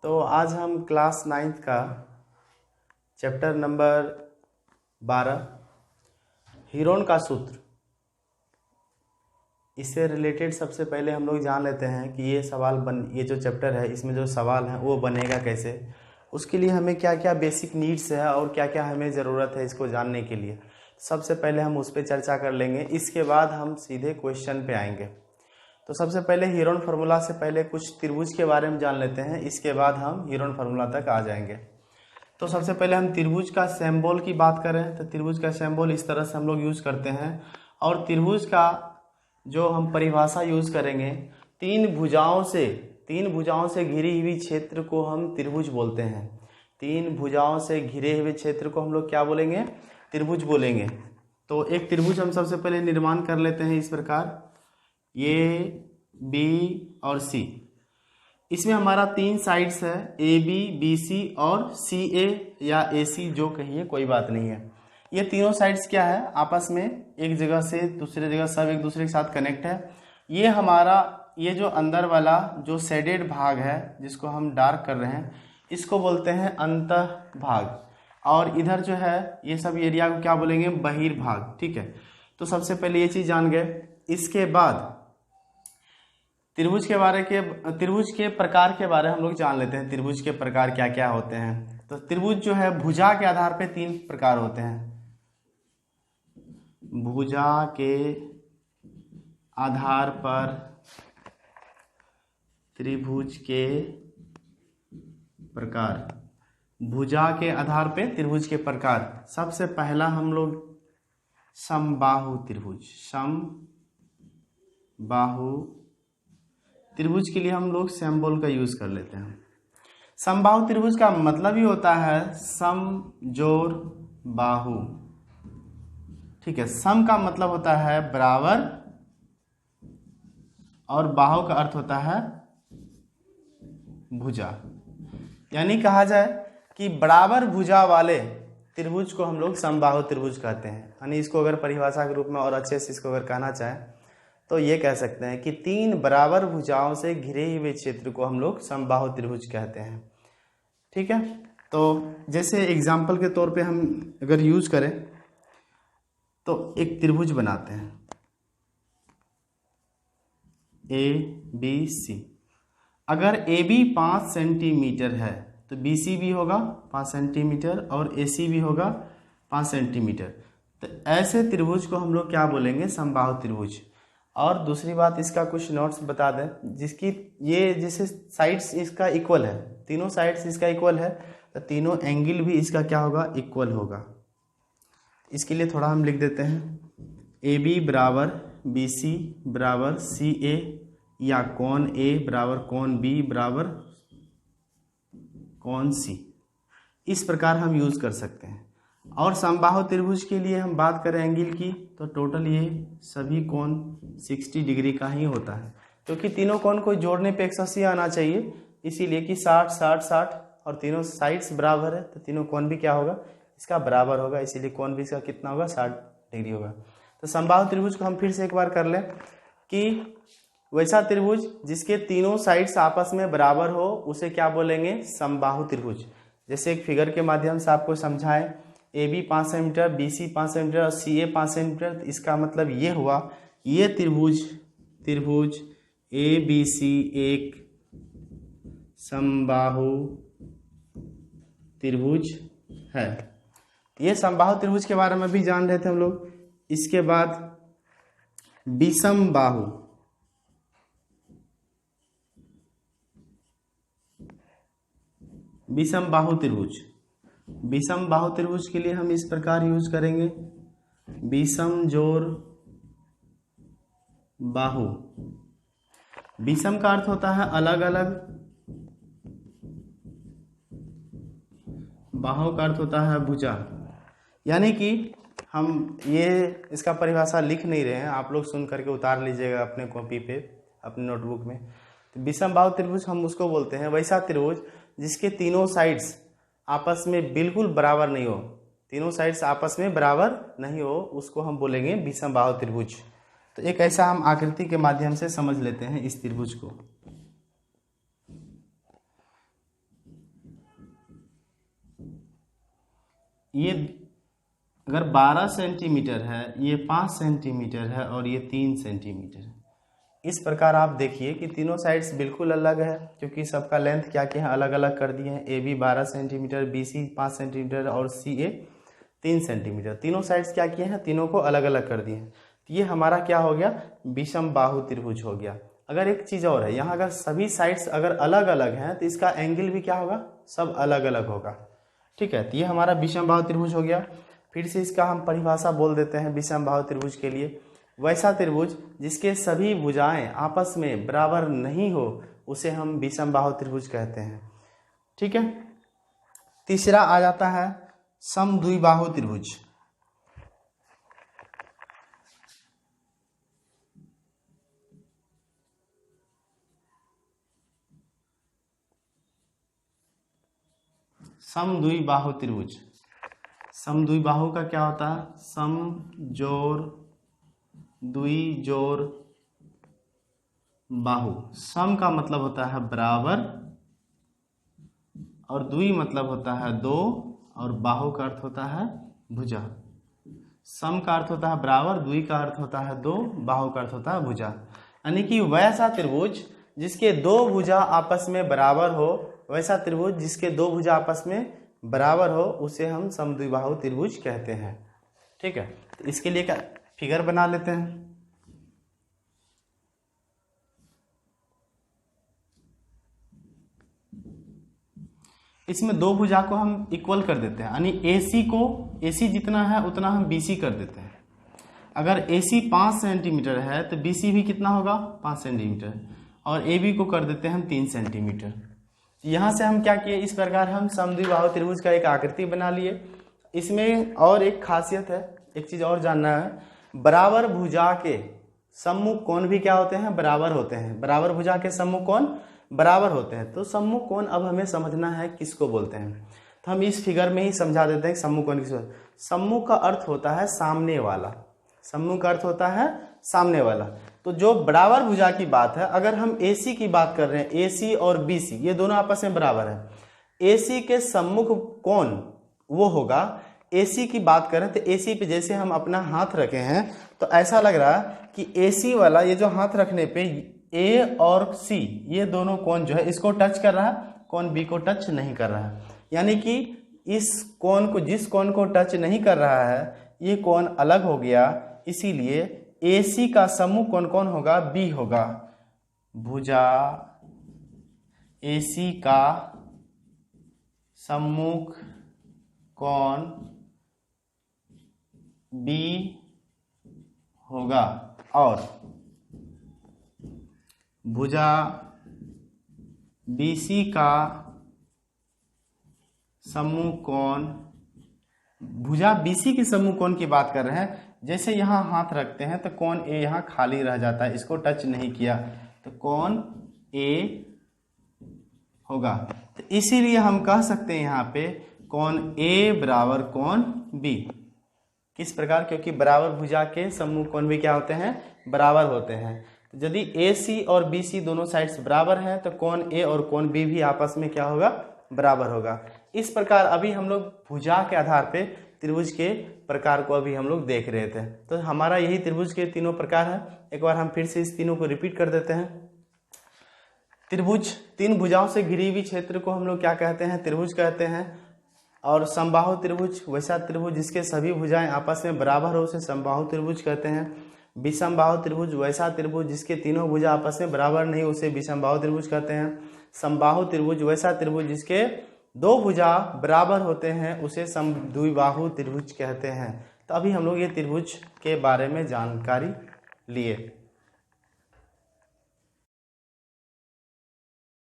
तो आज हम क्लास 9th का चैप्टर नंबर 12 हीरोन का सूत्र, इससे रिलेटेड सबसे पहले हम लोग जान लेते हैं कि ये जो चैप्टर है इसमें जो सवाल है वो बनेगा कैसे। उसके लिए हमें क्या क्या बेसिक नीड्स है और क्या क्या हमें ज़रूरत है इसको जानने के लिए। सबसे पहले हम उस पर चर्चा कर लेंगे, इसके बाद हम सीधे क्वेश्चन पे आएंगे। तो सबसे पहले हीरोन फार्मूला से पहले कुछ त्रिभुज के बारे में जान लेते हैं, इसके बाद हम हीरोन फार्मूला तक आ जाएंगे। तो सबसे पहले हम त्रिभुज का सिंबल की बात करें तो त्रिभुज का सिंबल इस तरह से हम लोग यूज़ करते हैं। और त्रिभुज का जो हम परिभाषा यूज़ करेंगे, तीन भुजाओं से घिरी हुई क्षेत्र को हम त्रिभुज बोलते हैं। तीन भुजाओं से घिरे हुए क्षेत्र को हम लोग क्या बोलेंगे? त्रिभुज बोलेंगे। तो एक त्रिभुज हम सबसे पहले निर्माण कर लेते हैं इस प्रकार, ए बी और सी। इसमें हमारा तीन साइड्स है, ए बी, बी सी और सी ए या ए सी, जो कहिए कोई बात नहीं है। ये तीनों साइड्स क्या है, आपस में एक जगह से दूसरे जगह सब एक दूसरे के साथ कनेक्ट है। ये जो अंदर वाला जो शेडेड भाग है जिसको हम डार्क कर रहे हैं, इसको बोलते हैं अंतः भाग। और इधर जो है ये सब एरिया को क्या बोलेंगे? बहिर्भाग। ठीक है, तो सबसे पहले ये चीज़ जान गए। इसके बाद त्रिभुज के प्रकार के बारे हम लोग जान लेते हैं। त्रिभुज के प्रकार क्या क्या होते हैं? तो त्रिभुज जो है भुजा के आधार पे तीन प्रकार होते हैं। भुजा के आधार पर त्रिभुज के प्रकार। भुजा के आधार पे त्रिभुज के प्रकार। सबसे पहला हम लोग समबाहु त्रिभुज। समबाहु त्रिभुज के लिए हम लोग सिंबल का यूज कर लेते हैं। समबाहु त्रिभुज का मतलब ही होता है सम जोड़ बाहु। ठीक है, सम का मतलब होता है बराबर और बाहु का अर्थ होता है भुजा। यानी कहा जाए कि बराबर भुजा वाले त्रिभुज को हम लोग समबाहु त्रिभुज कहते हैं। यानी इसको अगर परिभाषा के रूप में और अच्छे से इसको अगर कहना चाहें तो ये कह सकते हैं कि तीन बराबर भुजाओं से घिरे हुए क्षेत्र को हम लोग समबाहु त्रिभुज कहते हैं। ठीक है, तो जैसे एग्जाम्पल के तौर पे हम अगर यूज करें तो एक त्रिभुज बनाते हैं, ए बी सी। अगर ए बी 5 सेंटीमीटर है तो बी सी भी होगा 5 सेंटीमीटर और ए सी भी होगा 5 सेंटीमीटर। तो ऐसे त्रिभुज को हम लोग क्या बोलेंगे? समबाहु त्रिभुज। और दूसरी बात, इसका कुछ नोट्स बता दें, जैसे साइड्स इसका इक्वल है, तीनों साइड्स इसका इक्वल है, तो तीनों एंगल भी इसका क्या होगा? इक्वल होगा। इसके लिए थोड़ा हम लिख देते हैं, ए बी बराबर बी सी बराबर सी ए, या कौन ए बराबर कौन बी बराबर कौन सी। इस प्रकार हम यूज कर सकते हैं। और समबाहु त्रिभुज के लिए हम बात करें एंगल की, तो टोटल ये सभी कोण 60 डिग्री का ही होता है, क्योंकि तीनों कोण को जोड़ने पे 180 आना चाहिए, इसीलिए कि 60 60 60 और तीनों साइड्स बराबर है, तो तीनों कोण भी क्या होगा? इसका बराबर होगा, इसीलिए कोण भी इसका कितना होगा? 60 डिग्री होगा। तो समबाहु त्रिभुज को हम फिर से एक बार कर लें कि वैसा त्रिभुज जिसके तीनों साइड्स आपस में बराबर हो उसे क्या बोलेंगे? समबाहु त्रिभुज। जैसे एक फिगर के माध्यम से आपको समझाएं, A B 5 centimetre, B C 5 centimetre और सी ए 5 सेंटीमीटर। तो इसका मतलब ये हुआ, ये त्रिभुज ए बी सी एक समबाहु त्रिभुज है। ये समबाहु त्रिभुज के बारे में भी जान रहे थे हम लोग। इसके बाद विषम बाहु त्रिभुज। विषम बाहु त्रिभुज के लिए हम इस प्रकार यूज करेंगे, विषम जोड़ बाहु। विषम का अर्थ होता है अलग अलग, बाहु का अर्थ होता है भुजा। यानी कि हम ये इसका परिभाषा लिख नहीं रहे हैं, आप लोग सुन करके उतार लीजिएगा अपने कॉपी पे, अपने नोटबुक में। तो विषम बाहु त्रिभुज हम उसको बोलते हैं वैसा त्रिभुज जिसके तीनों साइड्स आपस में बिल्कुल बराबर नहीं हो, तीनों साइड्स आपस में बराबर नहीं हो, उसको हम बोलेंगे विषम बाहु त्रिभुज। तो एक ऐसा हम आकृति के माध्यम से समझ लेते हैं इस त्रिभुज को। ये अगर 12 सेंटीमीटर है, ये 5 सेंटीमीटर है और ये 3 सेंटीमीटर है। इस प्रकार आप देखिए कि तीनों साइड्स बिल्कुल अलग है, क्योंकि सबका लेंथ क्या क्या है अलग अलग कर दिए हैं। A B 12 centimetre, B C 5 centimetre और सी ए 3 सेंटीमीटर। तीनों साइड्स क्या किए हैं, तीनों को अलग अलग कर दिए हैं। तो ये हमारा क्या हो गया, विषम बाहु त्रिभुज हो गया। अगर एक चीज़ और है, यहाँ अगर सभी साइड्स अगर अलग अलग हैं तो इसका एंगल भी क्या होगा, सब अलग अलग होगा। ठीक है, तो ये हमारा विषम बाहु त्रिभुज हो गया। फिर से इसका हम परिभाषा बोल देते हैं विषम बाहु त्रिभुज के लिए। वैसा त्रिभुज जिसके सभी भुजाएं आपस में बराबर नहीं हो उसे हम विषम बाहु त्रिभुज कहते हैं। ठीक है, तीसरा आ जाता है समद्विबाहु त्रिभुज। समद्विबाहु त्रिभुज, समद्विबाहु का क्या होता है, सम जोड़ द्वि जोड़ बाहु। सम का मतलब होता है बराबर और द्वि मतलब होता है दो और बाहु का अर्थ होता है भुजा। सम का अर्थ होता है बराबर, द्वि का अर्थ होता है दो, बाहु का अर्थ होता है भुजा। यानी कि वैसा त्रिभुज जिसके दो भुजा आपस में बराबर हो, वैसा त्रिभुज जिसके दो भुजा आपस में बराबर हो उसे हम समद्विबाहु त्रिभुज कहते हैं। ठीक है, तो इसके लिए क्या फिगर बना लेते हैं। इसमें दो भुजा को हम इक्वल कर देते हैं, यानी AC को, AC जितना है उतना हम BC कर देते हैं। अगर AC 5 सेंटीमीटर है तो BC भी कितना होगा, 5 सेंटीमीटर, और AB को कर देते हैं हम 3 सेंटीमीटर। यहाँ से हम क्या किए, इस प्रकार हम समद्विबाहु त्रिभुज का एक आकृति बना लिए। इसमें और एक खासियत है, एक चीज और जानना है, बराबर भुजा के सम्मुख कोण भी क्या होते हैं, बराबर होते हैं। बराबर भुजा के सम्मुख कोण बराबर होते हैं। तो सम्मुख कोण अब हमें समझना है किसको बोलते हैं, तो हम इस फिगर में ही समझा देते हैं कि सम्मुख कोण किसको। सम्मुख का अर्थ होता है सामने वाला, सम्मुख का अर्थ होता है सामने वाला। तो जो बराबर भुजा की बात है, अगर हम AC की बात कर रहे हैं, AC और BC ये दोनों आपस में बराबर है। AC के सम्मुख कोण वो होगा, AC की बात करें तो AC पे जैसे हम अपना हाथ रखे हैं तो ऐसा लग रहा है कि AC वाला ये जो हाथ रखने पे A और C ये दोनों कोण जो है इसको टच कर रहा है, कोण B को टच नहीं कर रहा है। यानी कि इस कोण को, जिस कोण को टच नहीं कर रहा है ये कोण अलग हो गया, इसीलिए AC का सम्मुख कोण कौन होगा, B होगा। भुजा AC का सम्मुख कोण B होगा और भुजा BC का सम्मुख कोण, भुजा BC के सम्मुख कोण की बात कर रहे हैं। जैसे यहाँ हाथ रखते हैं तो कोण A यहाँ खाली रह जाता है, इसको टच नहीं किया तो कोण A होगा। तो इसीलिए हम कह सकते हैं यहाँ पे कोण A बराबर कोण B। किस प्रकार, क्योंकि बराबर भुजा के सम्मुख कोण भी क्या होते हैं, बराबर होते हैं। तो यदि AC और BC दोनों साइड्स बराबर हैं तो कोण A और कोण B भी आपस में क्या होगा, बराबर होगा। इस प्रकार अभी हम लोग भुजा के आधार पे त्रिभुज के प्रकार को अभी हम लोग देख रहे थे। तो हमारा यही त्रिभुज के तीनों प्रकार है। एक बार हम फिर से इस तीनों को रिपीट कर देते हैं। त्रिभुज, तीन भुजाओं से घिरी हुई क्षेत्र को हम लोग क्या कहते हैं, त्रिभुज कहते हैं। और समबाहु त्रिभुज वैसा त्रिभुज जिसके सभी भुजाएं आपस में बराबर हो उसे समबाहु त्रिभुज कहते हैं। विषम बाहु त्रिभुज वैसा त्रिभुज जिसके तीनों भुजा आपस में बराबर नहीं उसे विषम बाहु त्रिभुज कहते हैं। समबाहु त्रिभुज वैसा त्रिभुज जिसके दो भुजा बराबर होते हैं उसे समद्विबाहु त्रिभुज कहते हैं। तो अभी हम लोग ये त्रिभुज के बारे में जानकारी लिए।